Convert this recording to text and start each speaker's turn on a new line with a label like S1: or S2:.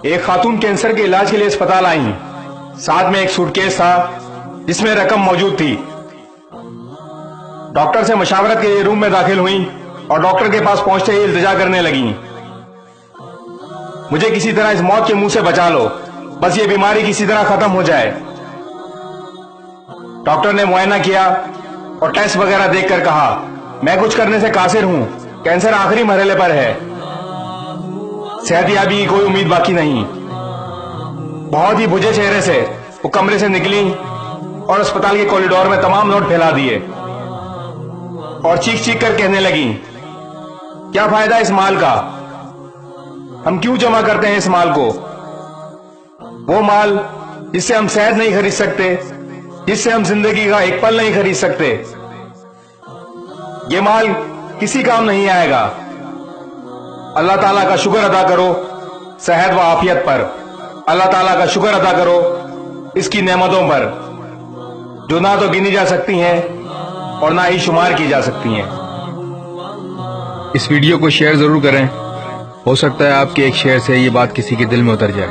S1: ایک خاتون کینسر کے علاج کے لیے اسپتال آئیں، ساتھ میں ایک سوٹکیس تھا جس میں رقم موجود تھی۔ ڈاکٹر سے مشاورت کے لیے روم میں داخل ہوئیں اور ڈاکٹر کے پاس پہنچتے ہی التجا کرنے لگیں، مجھے کسی طرح اس موت کے منہ سے بچا لو، بس یہ بیماری کسی طرح ختم ہو جائے۔ ڈاکٹر نے معائنہ کیا اور ٹیسٹ وغیرہ دیکھ کر کہا، میں کچھ کرنے سے قاصر ہوں، کینسر آخری مرحلے پر ہے، صحت یابی کی کوئی امید باقی نہیں۔ بہت ہی بجھے چہرے سے وہ کمرے سے نکلی اور اسپتال کے کوریڈور میں تمام نوٹ پھیلا دیے اور چیخ چیخ کر کہنے لگیں، کیا فائدہ اس مال کا، ہم کیوں جمع کرتے ہیں اس مال کو؟ وہ مال جس سے ہم صحت نہیں خرید سکتے، جس سے ہم زندگی کا ایک پل نہیں خرید سکتے، یہ مال کسی کام نہیں آئے گا۔ اللہ تعالیٰ کا شکر ادا کرو صحت و عافیت پر، اللہ تعالیٰ کا شکر ادا کرو اس کی نعمتوں پر جو نہ تو گنی جا سکتی ہیں اور نہ ہی شمار کی جا سکتی ہیں۔
S2: اس ویڈیو کو شیئر ضرور کریں، ہو سکتا ہے آپ کے ایک شیئر سے یہ بات کسی کے دل میں اتر جائے۔